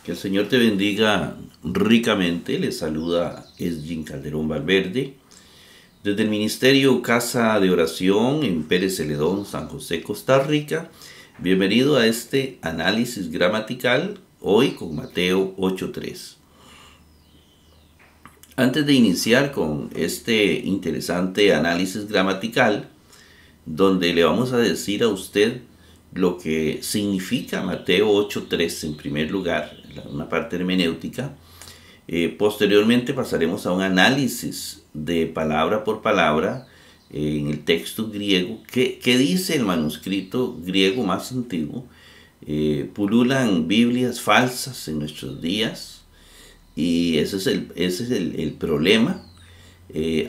Que el Señor te bendiga ricamente. Les saluda Esgin Calderón Valverde desde el Ministerio Casa de Oración en Pérez Celedón, San José, Costa Rica. Bienvenido a este análisis gramatical, hoy con Mateo 8:3. Antes de iniciar con este interesante análisis gramatical, donde le vamos a decir a usted lo que significa Mateo 8:3 en primer lugar, una parte hermenéutica. Posteriormente pasaremos a un análisis de palabra por palabra en el texto griego. ¿Qué dice el manuscrito griego más antiguo? Pululan Biblias falsas en nuestros días y ese es el problema.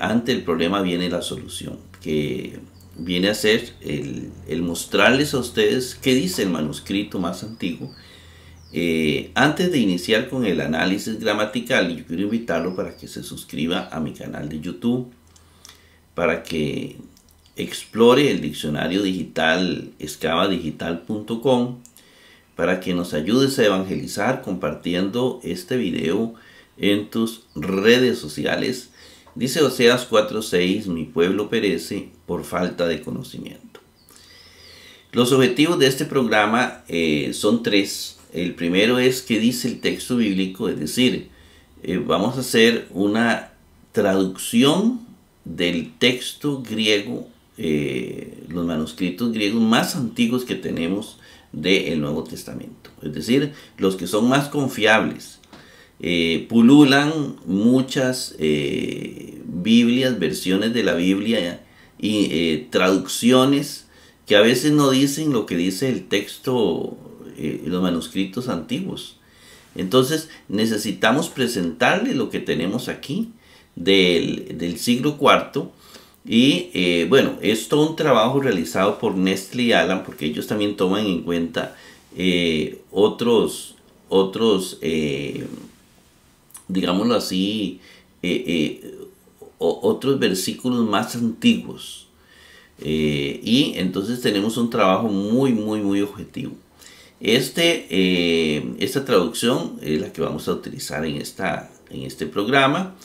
Ante el problema viene la solución, que viene a ser el mostrarles a ustedes qué dice el manuscrito más antiguo. Antes de iniciar con el análisis gramatical, yo quiero invitarlo para que se suscriba a mi canal de YouTube, para que explore el diccionario digital excavadigital.com, para que nos ayudes a evangelizar compartiendo este video en tus redes sociales. Dice Oseas 4:6, mi pueblo perece por falta de conocimiento. Los objetivos de este programa son tres. El primero es qué dice el texto bíblico, es decir, vamos a hacer una traducción del texto griego, los manuscritos griegos más antiguos que tenemos del Nuevo Testamento, es decir, los que son más confiables. Pululan muchas Biblias, versiones de la Biblia y traducciones que a veces no dicen lo que dice el texto, los manuscritos antiguos. Entonces necesitamos presentarle lo que tenemos aquí del siglo IV. Y bueno, es todo un trabajo realizado por Nestle y Alan, porque ellos también toman en cuenta otros digámoslo así, otros versículos más antiguos. Y entonces tenemos un trabajo muy objetivo. Esta traducción es la que vamos a utilizar en este programa.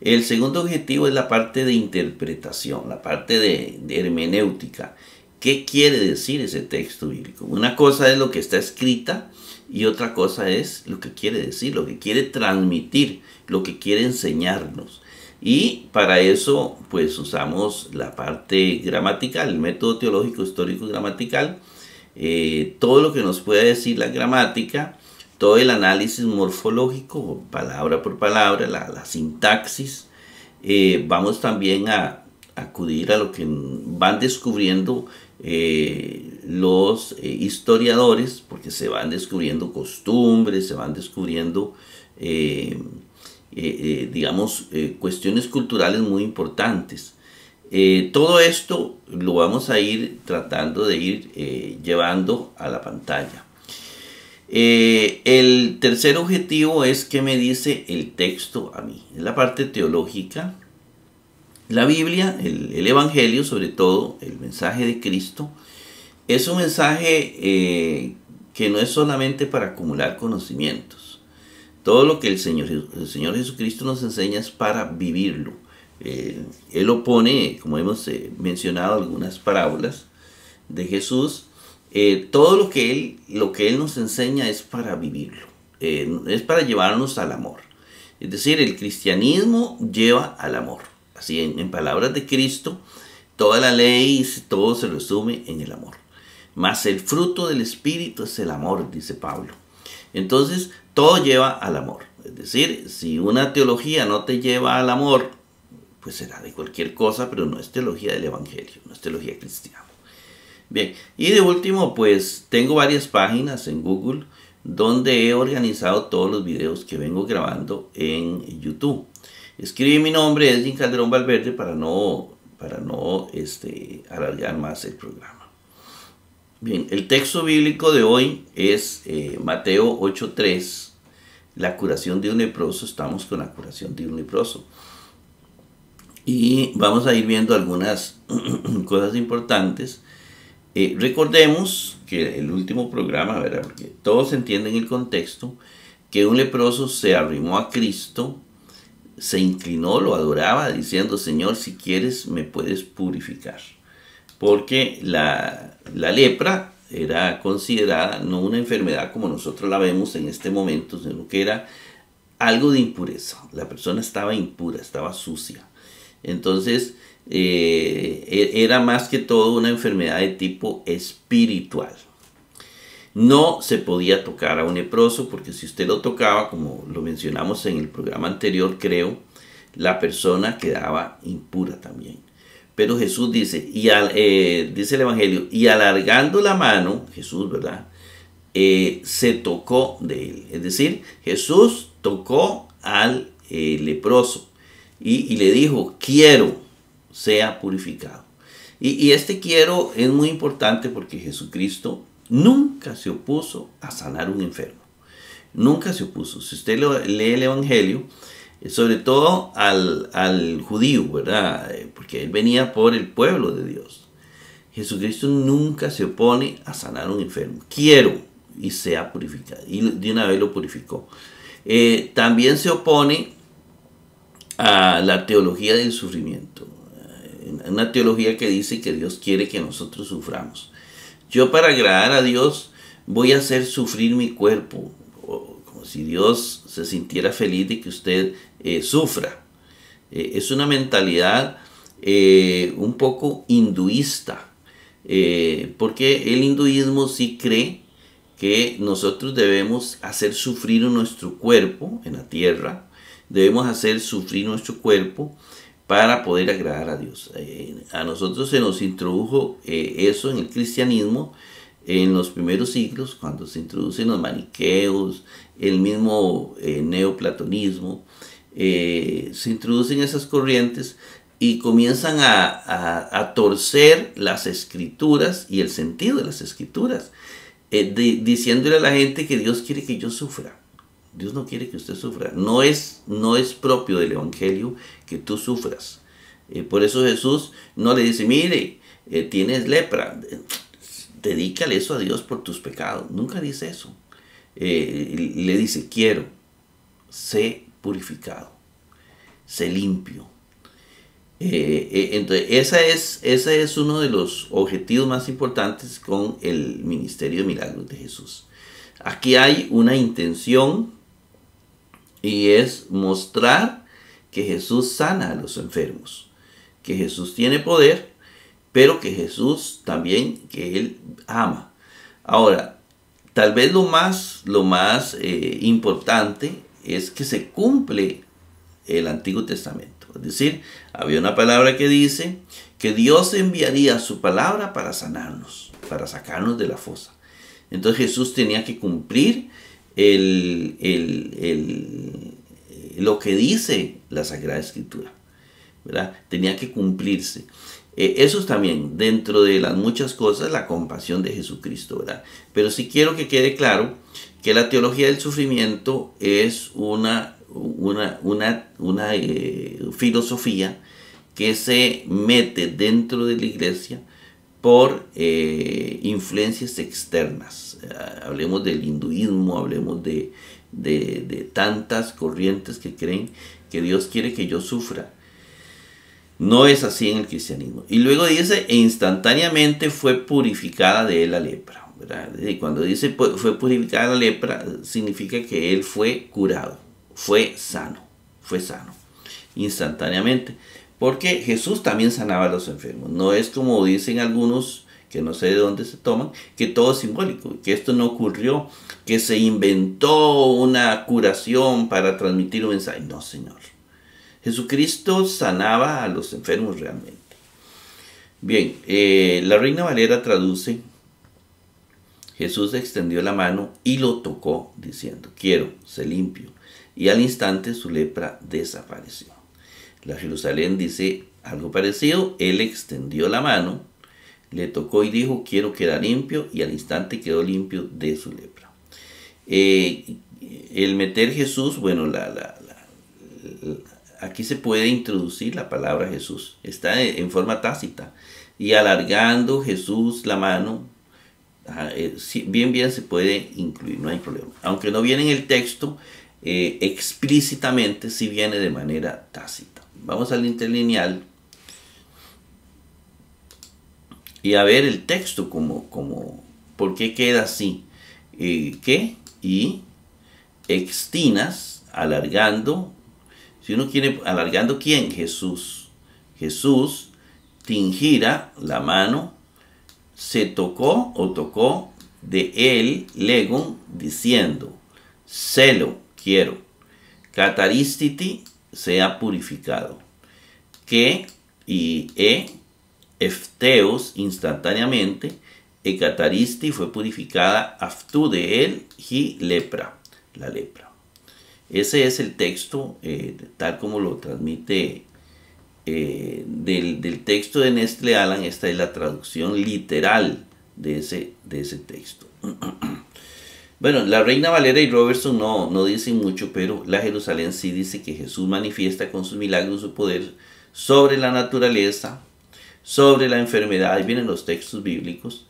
El segundo objetivo es la parte de interpretación, la parte de hermenéutica. ¿Qué quiere decir ese texto bíblico? Una cosa es lo que está escrita y otra cosa es lo que quiere decir, lo que quiere transmitir, lo que quiere enseñarnos. Y para eso pues usamos la parte gramatical, el método teológico histórico gramatical, todo lo que nos puede decir la gramática, todo el análisis morfológico, palabra por palabra, la sintaxis. Vamos también a acudir a lo que van descubriendo los historiadores, porque se van descubriendo costumbres, se van descubriendo digamos cuestiones culturales muy importantes. Todo esto lo vamos a ir tratando de ir llevando a la pantalla. El tercer objetivo es qué me dice el texto a mí, es la parte teológica. La Biblia, el Evangelio, sobre todo el mensaje de Cristo, es un mensaje que no es solamente para acumular conocimientos. Todo lo que el Señor Jesucristo nos enseña es para vivirlo. Él lo pone, como hemos mencionado algunas parábolas de Jesús, todo lo que él nos enseña es para vivirlo, es para llevarnos al amor. Es decir, el cristianismo lleva al amor. Así, en palabras de Cristo, toda la ley, todo se resume en el amor. Mas el fruto del Espíritu es el amor, dice Pablo. Entonces, todo lleva al amor. Es decir, si una teología no te lleva al amor, pues será de cualquier cosa, pero no es teología del Evangelio, no es teología cristiana. Bien, y de último, pues tengo varias páginas en Google donde he organizado todos los videos que vengo grabando en YouTube. Escribí mi nombre, Esgin Calderón Valverde, para no alargar más el programa. Bien, el texto bíblico de hoy es Mateo 8:3, la curación de un leproso. Estamos con la curación de un leproso. Y vamos a ir viendo algunas cosas importantes. Recordemos que el último programa, ¿verdad? Porque todos entienden el contexto. que un leproso se arrimó a Cristo, se inclinó, lo adoraba, diciendo: Señor, si quieres me puedes purificar. Porque la lepra era considerada no una enfermedad como nosotros la vemos en este momento, sino que era algo de impureza. La persona estaba impura, estaba sucia. Entonces, era más que todo una enfermedad de tipo espiritual. No se podía tocar a un leproso, porque si usted lo tocaba, como lo mencionamos en el programa anterior, creo, la persona quedaba impura también. Pero Jesús dice, dice el Evangelio, y alargando la mano, Jesús, ¿verdad? Se tocó de él. Es decir, Jesús tocó al leproso y le dijo: quiero, sea purificado. Y este quiero es muy importante, porque Jesucristo nunca se opuso a sanar un enfermo. Nunca se opuso. Si usted lee el Evangelio, sobre todo al judío, ¿verdad? Porque él venía por el pueblo de Dios. Jesucristo nunca se opone a sanar un enfermo. Quiero, y sea purificado. Y de una vez lo purificó. También se opone a la teología del sufrimiento. Una teología que dice que Dios quiere que nosotros suframos. Yo, para agradar a Dios, voy a hacer sufrir mi cuerpo, como si Dios se sintiera feliz de que usted sufra. Es una mentalidad un poco hinduista, porque el hinduismo sí cree que nosotros debemos hacer sufrir nuestro cuerpo en la tierra, debemos hacer sufrir nuestro cuerpo para poder agradar a Dios. A nosotros se nos introdujo eso en el cristianismo en los primeros siglos, cuando se introducen los maniqueos, el mismo neoplatonismo, se introducen esas corrientes y comienzan a torcer las escrituras y el sentido de las escrituras, diciéndole a la gente que Dios quiere que yo sufra. Dios no quiere que usted sufra. No es propio del Evangelio que tú sufras. Por eso Jesús no le dice: mire, tienes lepra, dedícale eso a Dios por tus pecados. Nunca dice eso. Le dice: quiero, sé purificado, sé limpio. Entonces, ese es uno de los objetivos más importantes con el ministerio de milagros de Jesús. Aquí hay una intención, y es mostrar que Jesús sana a los enfermos, que Jesús tiene poder, pero que Jesús también, que Él ama. Ahora, tal vez lo más importante es que se cumple el Antiguo Testamento. Es decir, había una palabra que dice que Dios enviaría su palabra para sanarnos, para sacarnos de la fosa. Entonces Jesús tenía que cumplir lo que dice la Sagrada Escritura, ¿verdad? Tenía que cumplirse. Eso es también, dentro de las muchas cosas, la compasión de Jesucristo, ¿verdad? Pero sí quiero que quede claro que la teología del sufrimiento es una filosofía que se mete dentro de la iglesia por influencias externas. Hablemos del hinduismo, hablemos de tantas corrientes que creen que Dios quiere que yo sufra. No es así en el cristianismo. Y luego dice: e instantáneamente fue purificada de él la lepra, ¿verdad? Y cuando dice fue purificada la lepra, significa que él fue curado, fue sano instantáneamente. Porque Jesús también sanaba a los enfermos. No es como dicen algunos, que no sé de dónde se toman, que todo es simbólico, que esto no ocurrió, que se inventó una curación para transmitir un mensaje. No, Señor. Jesucristo sanaba a los enfermos realmente. Bien, la Reina Valera traduce: Jesús extendió la mano y lo tocó, diciendo: quiero, sé limpio. Y al instante su lepra desapareció. La Jerusalén dice algo parecido: él extendió la mano, le tocó y dijo: quiero quedar limpio, y al instante quedó limpio de su lepra. El meter Jesús, bueno, aquí se puede introducir la palabra Jesús, está en forma tácita. Y alargando Jesús la mano, Bien se puede incluir, no hay problema. Aunque no viene en el texto explícitamente, sí viene de manera tácita. Vamos al interlineal y a ver el texto ¿por qué queda así? ¿Qué? Y extinas, alargando. Si uno quiere, alargando, ¿quién? Jesús. Jesús tingira la mano, se tocó o tocó de él, legon, diciendo, celo, quiero, cataristiti, sea purificado, que y efteos, instantáneamente, e cataristi fue purificada, aftu de él, y lepra, la lepra. Ese es el texto, tal como lo transmite del texto de Nestle Aland. Esta es la traducción literal de ese texto. Bueno, la Reina Valera y Robertson no dicen mucho, pero la Jerusalén sí dice que Jesús manifiesta con sus milagros su poder sobre la naturaleza, sobre la enfermedad, ahí vienen los textos bíblicos,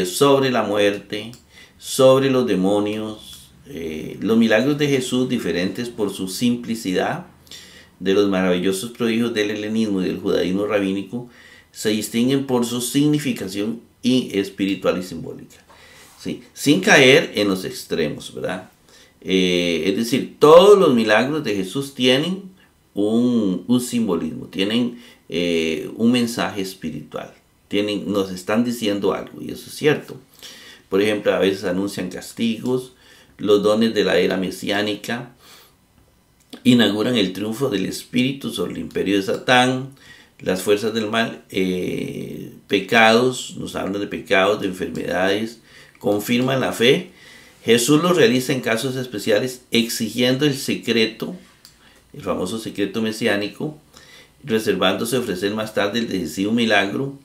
sobre la muerte, sobre los demonios. Los milagros de Jesús, diferentes por su simplicidad, de los maravillosos prodigios del helenismo y del judaísmo rabínico, se distinguen por su significación espiritual y simbólica, ¿sí? Sin caer en los extremos, ¿verdad? Es decir, todos los milagros de Jesús tienen un simbolismo, tienen un mensaje espiritual, nos están diciendo algo, y eso es cierto. Por ejemplo, a veces anuncian castigos, los dones de la era mesiánica, inauguran el triunfo del espíritu sobre el imperio de Satán, las fuerzas del mal, pecados, nos hablan de pecados, de enfermedades, confirman la fe. Jesús lo realiza en casos especiales, exigiendo el secreto, el famoso secreto mesiánico, reservándose a ofrecer más tarde el decisivo milagro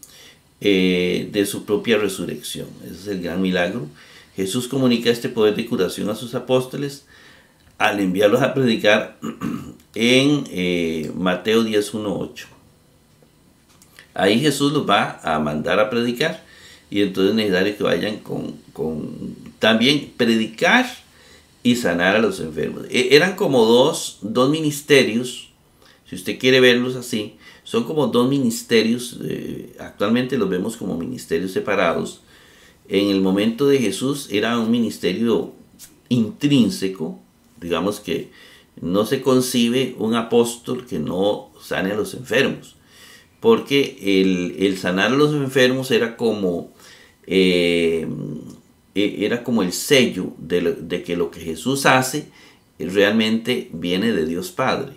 de su propia resurrección. Ese es el gran milagro. Jesús comunica este poder de curación a sus apóstoles al enviarlos a predicar en Mateo 10:1-8. Ahí Jesús los va a mandar a predicar, y entonces es necesario que vayan con también predicar y sanar a los enfermos. Eran como dos ministerios, si usted quiere verlos así, son como dos ministerios. Actualmente los vemos como ministerios separados. En el momento de Jesús era un ministerio intrínseco, digamos que no se concibe un apóstol que no sane a los enfermos, porque el sanar a los enfermos era como el sello de que lo que Jesús hace realmente viene de Dios Padre.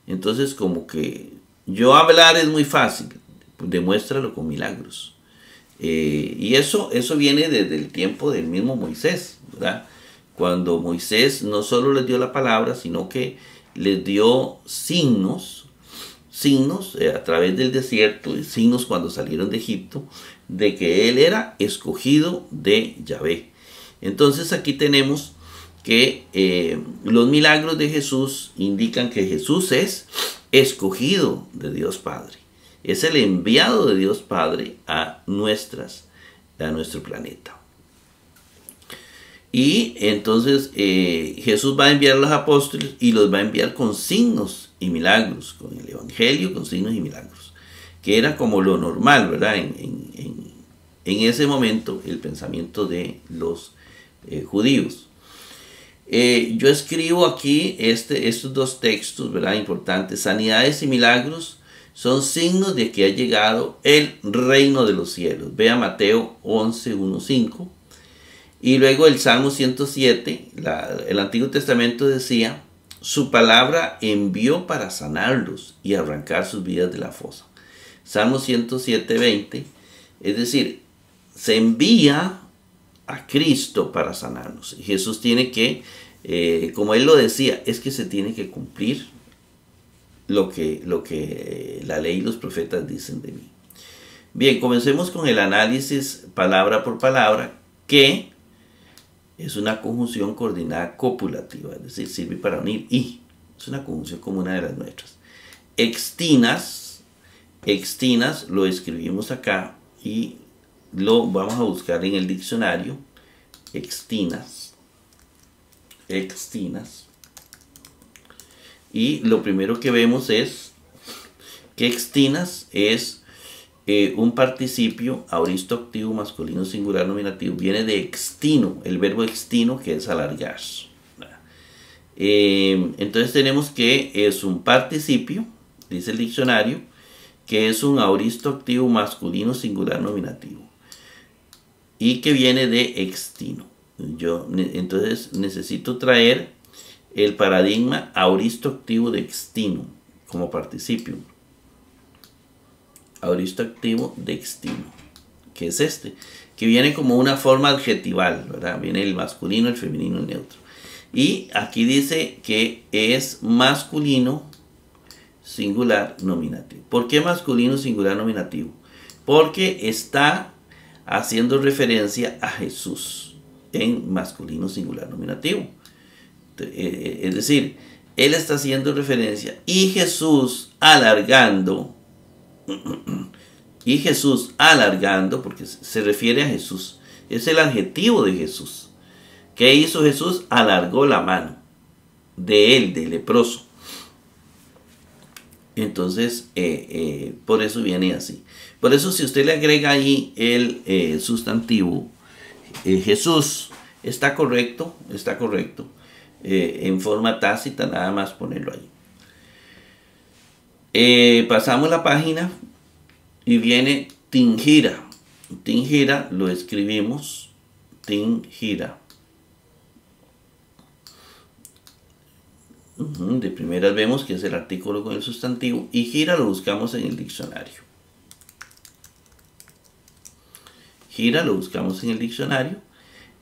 Entonces, como que yo hablar es muy fácil, demuéstralo con milagros. Y eso viene desde el tiempo del mismo Moisés, ¿verdad? Cuando Moisés no solo les dio la palabra, sino que les dio signos a través del desierto, y signos cuando salieron de Egipto, de que él era escogido de Yahvé. Entonces aquí tenemos que los milagros de Jesús indican que Jesús es escogido de Dios Padre. Es el enviado de Dios Padre a nuestro planeta. Y entonces Jesús va a enviar a los apóstoles y los va a enviar con signos y milagros, con el evangelio, con signos y milagros, que era como lo normal, ¿verdad? En ese momento, el pensamiento de los judíos. Yo escribo aquí estos dos textos, ¿verdad? Importantes. Sanidades y milagros son signos de que ha llegado el reino de los cielos. Vea Mateo 11:1-5. Y luego el Salmo 107, el Antiguo Testamento decía, su palabra envió para sanarlos y arrancar sus vidas de la fosa. Salmo 107:20, es decir, se envía a Cristo para sanarnos. Y Jesús tiene que, como él lo decía, es que se tiene que cumplir lo que la ley y los profetas dicen de mí. Bien, comencemos con el análisis palabra por palabra, que es una conjunción coordinada copulativa, es decir, sirve para unir y. Es una conjunción como una de las nuestras. Extinas lo escribimos acá y lo vamos a buscar en el diccionario. Extinas. Y lo primero que vemos es que extinas es un participio aoristo activo masculino singular nominativo. Viene de extino, el verbo extino, que es alargar. Entonces tenemos que es un participio, dice el diccionario, que es un aoristo activo masculino singular nominativo y que viene de extino. Entonces necesito traer el paradigma aoristo activo de extino como participio. Aoristo activo de extino, que es este, que viene como una forma adjetival, ¿verdad? Viene el masculino, el femenino, el neutro. Y aquí dice que es masculino singular nominativo. ¿Por qué masculino singular nominativo? Porque está haciendo referencia a Jesús en masculino singular nominativo. Es decir, él está haciendo referencia y Jesús alargando, porque se refiere a Jesús. Es el adjetivo de Jesús. ¿Qué hizo Jesús? Alargó la mano de él, del leproso. Entonces, por eso viene así. Por eso, si usted le agrega ahí el sustantivo Jesús, está correcto. En forma tácita, nada más ponerlo ahí. Pasamos la página y viene tingira. Tingira lo escribimos tingira. De primeras vemos que es el artículo con el sustantivo y gira lo buscamos en el diccionario.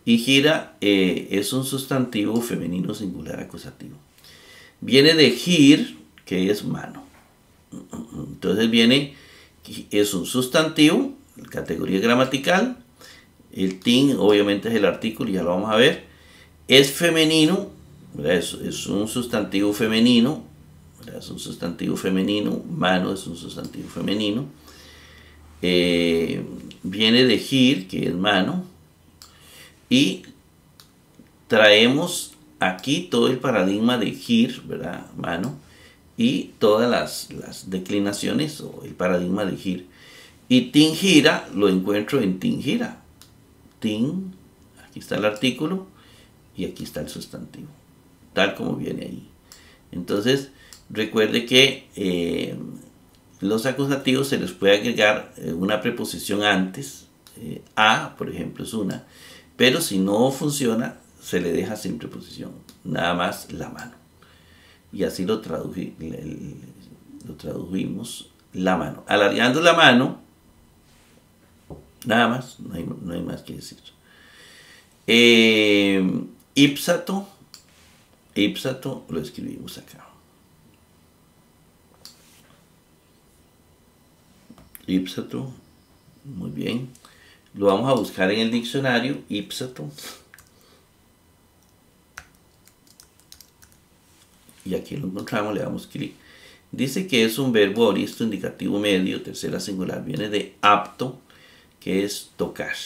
Y gira es un sustantivo femenino singular acusativo. Viene de gir, que es mano. Entonces es un sustantivo, categoría gramatical. El tin obviamente es el artículo, ya lo vamos a ver. Es femenino. Es un sustantivo femenino, mano es un sustantivo femenino, viene de gir, que es mano, y traemos aquí todo el paradigma de gir, ¿verdad? Mano, y todas las declinaciones o el paradigma de gir. Y tingira lo encuentro en tingira. Aquí está el artículo y aquí está el sustantivo, tal como viene ahí. Entonces, recuerde que los acusativos se les puede agregar una preposición antes. A, por ejemplo, es una. Pero si no funciona, se le deja sin preposición. Nada más la mano. Y así lo tradujimos, la mano. Alargando la mano, nada más, no hay más que decir. Ipsato lo escribimos acá. Ipsato, muy bien. Lo vamos a buscar en el diccionario, ipsato. Y aquí lo encontramos, le damos clic. Dice que es un verbo aoristo indicativo medio, tercera singular. Viene de apto, que es tocar.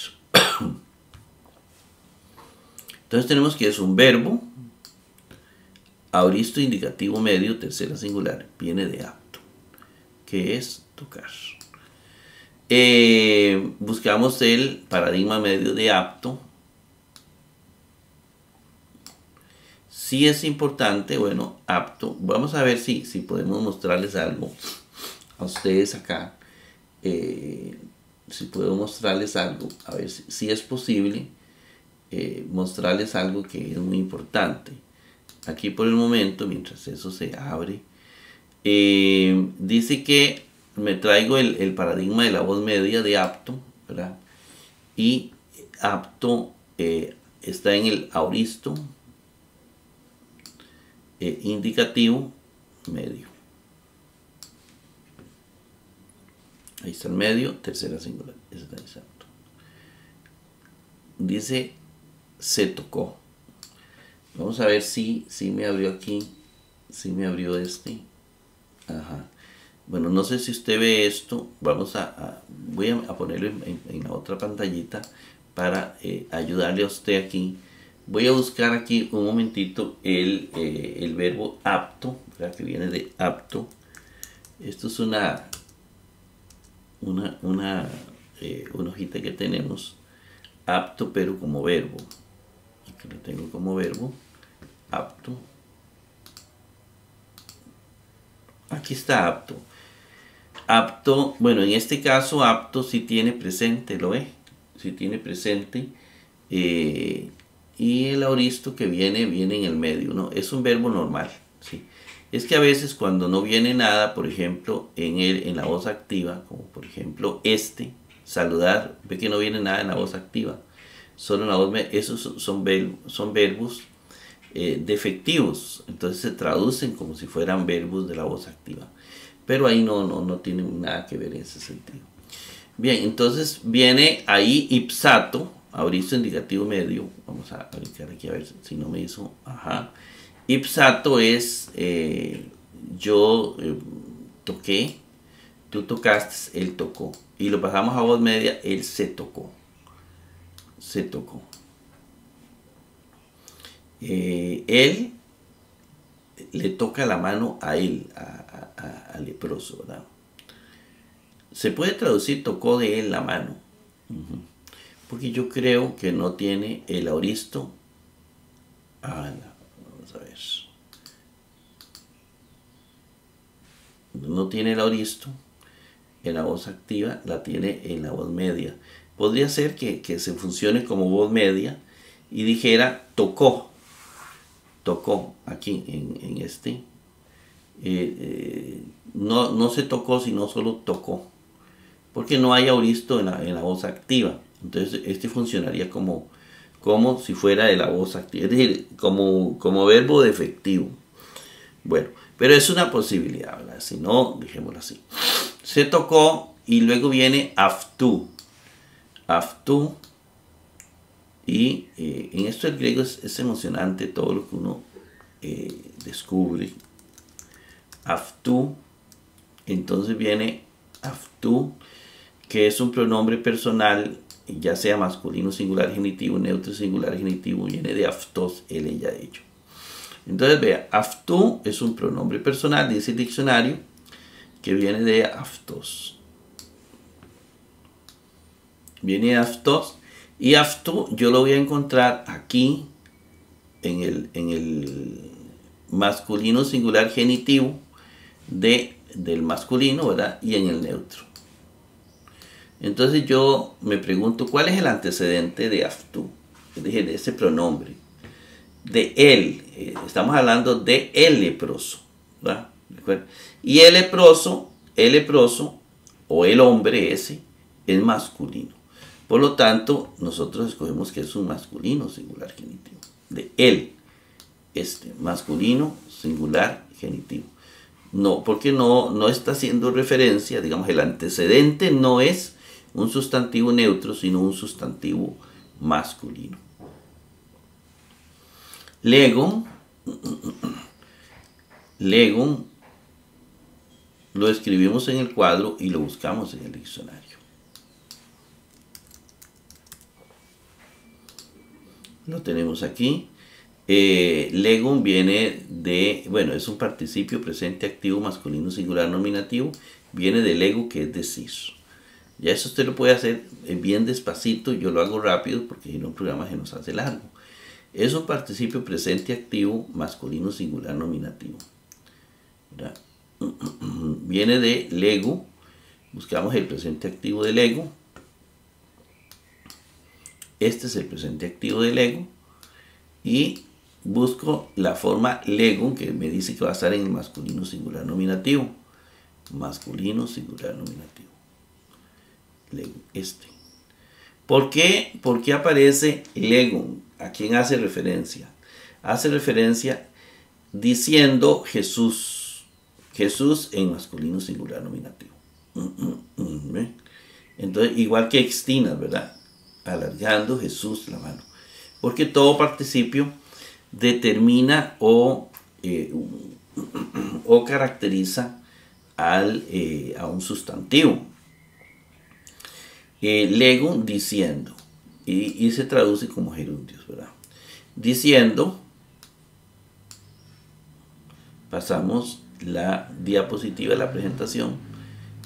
Entonces tenemos que es un verbo aoristo indicativo medio, tercera singular. Viene de apto, que es tocar. Buscamos el paradigma medio de apto. Sí es importante, bueno, apto. Vamos a ver si podemos mostrarles algo a ustedes acá. Si puedo mostrarles algo, a ver si es posible mostrarles algo que es muy importante. Aquí por el momento, mientras eso se abre, dice que me traigo el paradigma de la voz media de apto, ¿verdad? Y apto está en el aoristo indicativo medio. Ahí está el medio, tercera singular. Está exacto. Dice se tocó. Vamos a ver si me abrió aquí. Si me abrió este. Ajá. Bueno, no sé si usted ve esto. Voy a ponerlo en la otra pantallita para ayudarle a usted aquí. Voy a buscar aquí un momentito el verbo apto, ¿verdad? Que viene de apto. Esto es una hojita que tenemos, apto pero como verbo. Aquí lo tengo como verbo, apto. Aquí está apto. Apto, bueno, en este caso apto si tiene presente, ¿lo ve? Si tiene presente. Y el aoristo que viene en el medio, ¿no? Es un verbo normal, ¿sí? Es que a veces cuando no viene nada, por ejemplo, en la voz activa, como por ejemplo saludar, ve que no viene nada en la voz activa, solo en la voz media, esos son verbos defectivos, entonces se traducen como si fueran verbos de la voz activa, pero ahí no tienen nada que ver en ese sentido. Bien, entonces viene ahí ipsato, aoristo indicativo medio. Vamos a brincar aquí a ver si no me hizo. Ajá. Ipsato es yo toqué, tú tocaste, él tocó. Y lo pasamos a voz media, él se tocó. Se tocó. Él le toca la mano a él, al leproso, ¿verdad? Se puede traducir tocó de él la mano. Porque yo creo que no tiene el aoristo. Vamos a ver. No tiene el aoristo en la voz activa, la tiene en la voz media. Podría ser que se funcione como voz media y dijera tocó. Tocó aquí en este. No se tocó, sino solo tocó. Porque no hay aoristo en la voz activa. Entonces este funcionaría como si fuera de la voz activa, es decir, como verbo defectivo. Bueno, pero es una posibilidad, ¿verdad? Si no, dejémoslo así. Se tocó y luego viene aftu. Aftu. Y en esto el griego es emocionante todo lo que uno descubre. Aftu. Entonces viene aftu, que es un pronombre personal, ya sea masculino singular genitivo, neutro singular genitivo, viene de aftos, él, ella, ello. Entonces vea, aftu es un pronombre personal, dice el diccionario, que viene de aftos. Viene de aftos, y aftu yo lo voy a encontrar aquí en el masculino singular genitivo del masculino, ¿verdad? Y en el neutro. Entonces yo me pregunto, ¿cuál es el antecedente de aftu? Es decir, de ese pronombre. De él, estamos hablando de el leproso, ¿verdad? Y el leproso o el hombre ese es masculino. Por lo tanto, nosotros escogemos que es un masculino singular genitivo. De él, masculino singular genitivo. No, porque no está haciendo referencia, digamos, el antecedente no es un sustantivo neutro, sino un sustantivo masculino. Legon lo escribimos en el cuadro y lo buscamos en el diccionario. Lo tenemos aquí. Legon viene de, bueno, es un participio presente activo masculino singular nominativo, viene de lego, que es decir. Ya eso usted lo puede hacer bien despacito, yo lo hago rápido porque si no el programa se nos hace largo. Es un participio presente activo masculino singular nominativo, ¿verdad? Viene de lego, buscamos el presente activo de lego. Este es el presente activo de lego y busco la forma lego, que me dice que va a estar en el masculino singular nominativo. Masculino singular nominativo. Lego, ¿Por qué aparece lego? ¿A quién hace referencia? Hace referencia diciendo Jesús. Jesús en masculino singular nominativo. Entonces, igual que extinas, ¿verdad? Alargando Jesús la mano. Porque todo participio determina o caracteriza a un sustantivo. Lego, diciendo, y se traduce como gerundios, ¿verdad? Diciendo, pasamos la diapositiva de la presentación.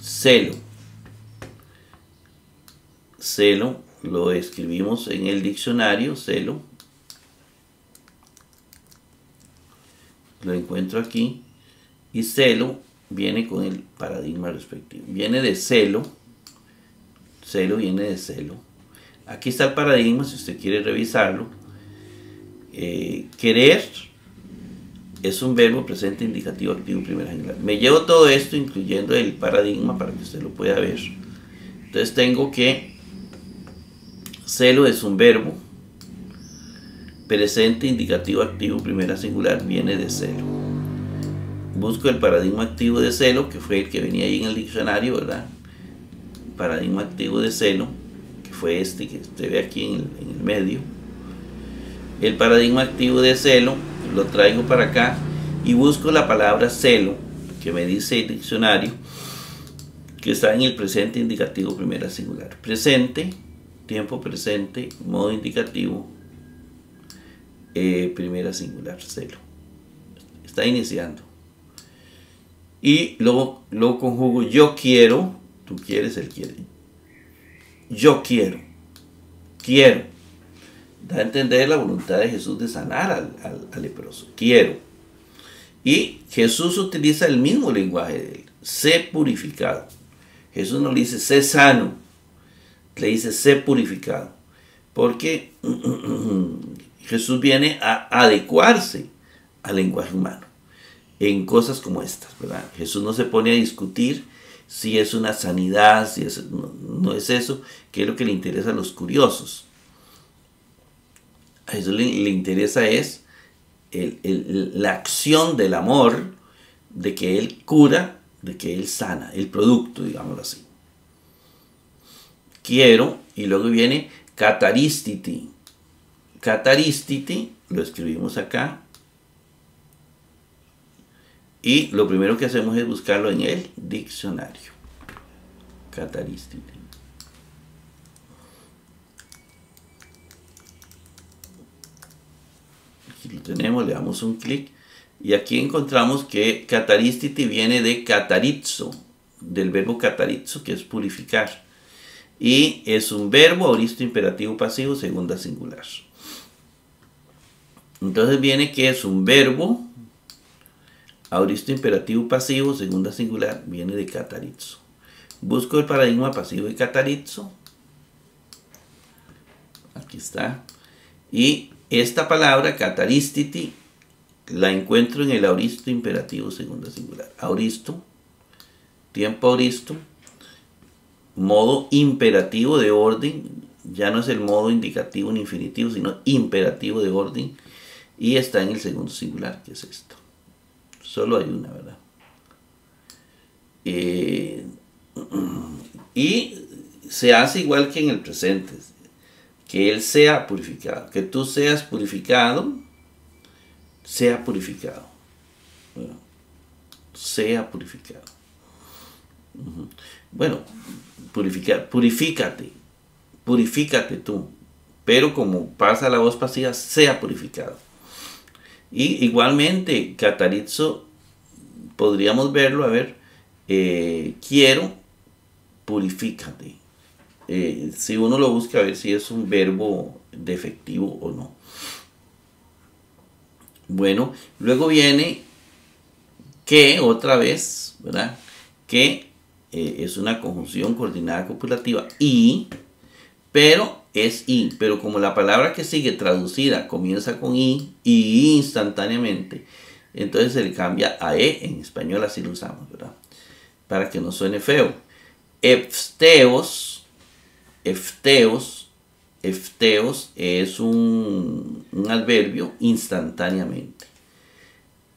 Celo. Celo lo escribimos en el diccionario, celo. Lo encuentro aquí. Y celo viene con el paradigma respectivo. Viene de celo. Celo viene de celo. Aquí está el paradigma si usted quiere revisarlo. Querer es un verbo presente, indicativo, activo, primera singular. Me llevo todo esto incluyendo el paradigma para que usted lo pueda ver. Entonces tengo que celo es un verbo presente, indicativo, activo, primera singular, viene de celo. Busco el paradigma activo de celo, que fue el que venía ahí en el diccionario, ¿verdad? Paradigma activo de celo, que fue este que usted ve aquí en el medio. El paradigma activo de celo lo traigo para acá y busco la palabra celo, que me dice el diccionario, que está en el presente, indicativo, primera singular. Presente, tiempo presente, modo indicativo, primera singular, celo. Está iniciando. Y luego conjugo yo quiero, tú quieres, él quiere. Yo quiero. Quiero. Da a entender la voluntad de Jesús de sanar al leproso. Quiero. Y Jesús utiliza el mismo lenguaje de él. Sé purificado. Jesús no le dice sé sano. Le dice sé purificado. Porque Jesús viene a adecuarse al lenguaje humano en cosas como estas, ¿verdad? Jesús no se pone a discutir si es una sanidad, si es, no es eso, que es lo que le interesa a los curiosos. A Jesús le interesa es la acción del amor, de que Él cura, de que Él sana, el producto, digámoslo así. Quiero, y luego viene cataristiti. Cataristiti, lo escribimos acá. Y lo primero que hacemos es buscarlo en el diccionario. Cataristiti. Aquí lo tenemos, le damos un clic. Y aquí encontramos que cataristiti viene de catarizo, del verbo catarizo, que es purificar. Y es un verbo aoristo imperativo pasivo, segunda singular. Entonces viene que es un verbo aoristo imperativo pasivo, segunda singular, viene de catarizo. Busco el paradigma pasivo de catarizo. Aquí está. Y esta palabra, cataristiti, la encuentro en el aoristo imperativo, segunda singular. Aoristo, tiempo aoristo, modo imperativo de orden, ya no es el modo indicativo ni infinitivo, sino imperativo de orden, y está en el segundo singular, que es esto. Solo hay una, ¿verdad? Y se hace igual que en el presente, que Él sea purificado, que tú seas purificado, sea purificado. Bueno, sea purificado. Bueno, purifícate tú, pero como pasa la voz pasiva, sea purificado. Y igualmente, catarizo, podríamos verlo, a ver, quiero, purifícate. Si uno lo busca, a ver si es un verbo defectivo o no. Bueno, luego viene que, otra vez, ¿verdad? Que es una conjunción coordinada copulativa y, pero es y, pero como la palabra que sigue traducida comienza con y instantáneamente, entonces se le cambia a e, en español así lo usamos, ¿verdad? Para que no suene feo. Efteos es un adverbio instantáneamente.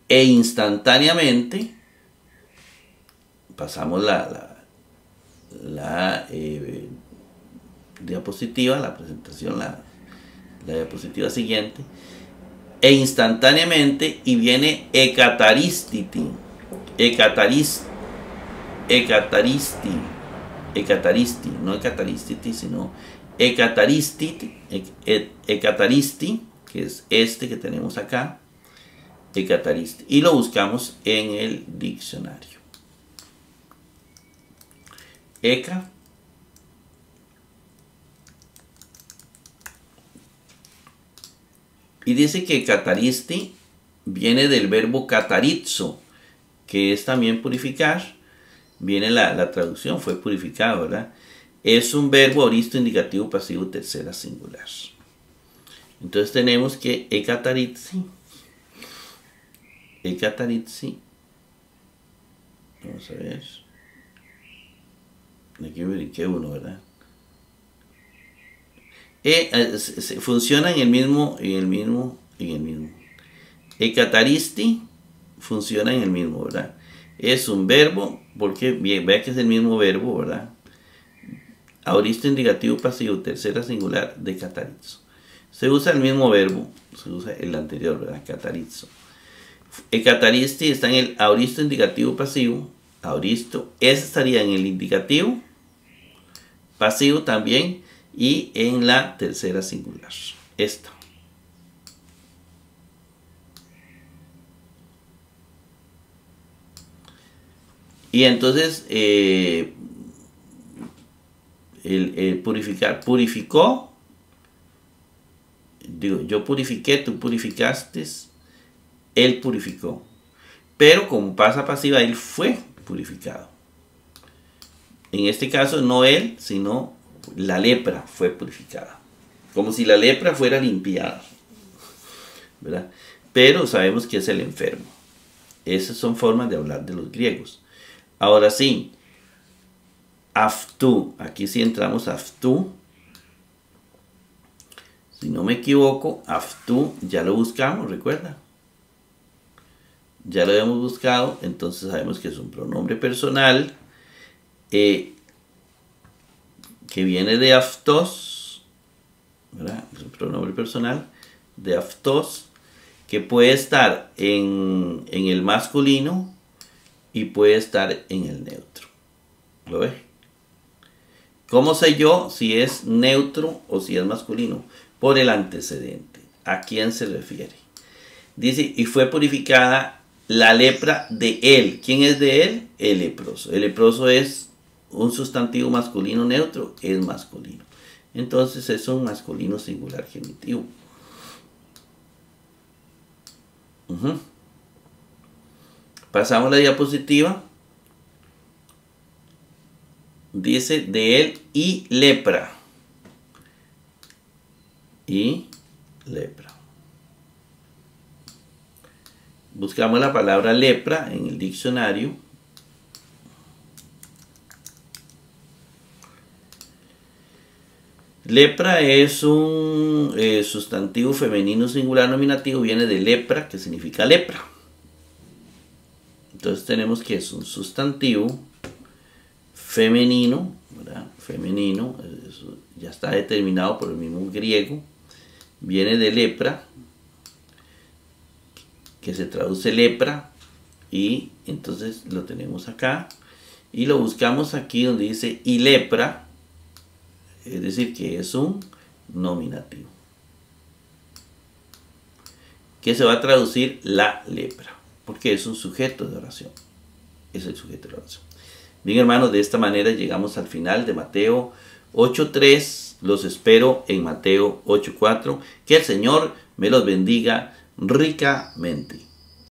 E instantáneamente, pasamos la diapositiva, la presentación, la diapositiva siguiente, e instantáneamente, y viene ecataristiti, ecataristi, no ecataristi, sino ecataristi, ecataristi, que es este que tenemos acá, ecataristi, y lo buscamos en el diccionario. Eca, y dice que ecataristi viene del verbo catarizo, que es también purificar. Viene la traducción, fue purificado, ¿verdad? Es un verbo aoristo indicativo pasivo tercera singular. Entonces tenemos que ecataritzi. Vamos a ver. Aquí me brinqué uno, ¿verdad? Funciona en el mismo. Ecataristi funciona en el mismo, ¿verdad? Es un verbo, porque vea que es el mismo verbo, ¿verdad? Aoristo indicativo pasivo tercera singular de catarizo. Se usa el mismo verbo, se usa el anterior, ¿verdad? Catarizo. Ecataristi está en el aoristo indicativo pasivo. Aoristo, ese estaría en el indicativo pasivo también y en la tercera singular. Esta. Y entonces, el purificar, purificó, digo, yo purifiqué, tú purificaste, él purificó. Pero como pasa pasiva, él fue purificado. En este caso, no él, sino la lepra fue purificada. Como si la lepra fuera limpiada, ¿verdad? Pero sabemos que es el enfermo. Esas son formas de hablar de los griegos. Ahora sí, aftú, aquí sí entramos a aftú. Si no me equivoco, aftú ya lo buscamos, recuerda. Ya lo hemos buscado, entonces sabemos que es un pronombre personal que viene de aftos, ¿verdad? Es un pronombre personal de aftos que puede estar en el masculino y puede estar en el neutro. ¿Lo ves? ¿Cómo sé yo si es neutro o si es masculino? Por el antecedente. ¿A quién se refiere? Dice, y fue purificada la lepra de él. ¿Quién es de él? El leproso. El leproso es un sustantivo masculino neutro, es masculino. Entonces es un masculino singular genitivo. Pasamos la diapositiva. Dice de él y lepra. Y lepra. Buscamos la palabra lepra en el diccionario. Lepra es un sustantivo femenino singular nominativo, viene de lepra, que significa lepra. Entonces tenemos que es un sustantivo femenino, ¿verdad? Femenino, eso ya está determinado por el mismo griego, viene de lepra, que se traduce lepra, y entonces lo tenemos acá, y lo buscamos aquí donde dice y lepra, es decir, que es un nominativo, que se va a traducir la lepra, porque es un sujeto de oración, es el sujeto de oración. Bien, hermanos, de esta manera llegamos al final de Mateo 8.3, los espero en Mateo 8.4, que el Señor me los bendiga ricamente.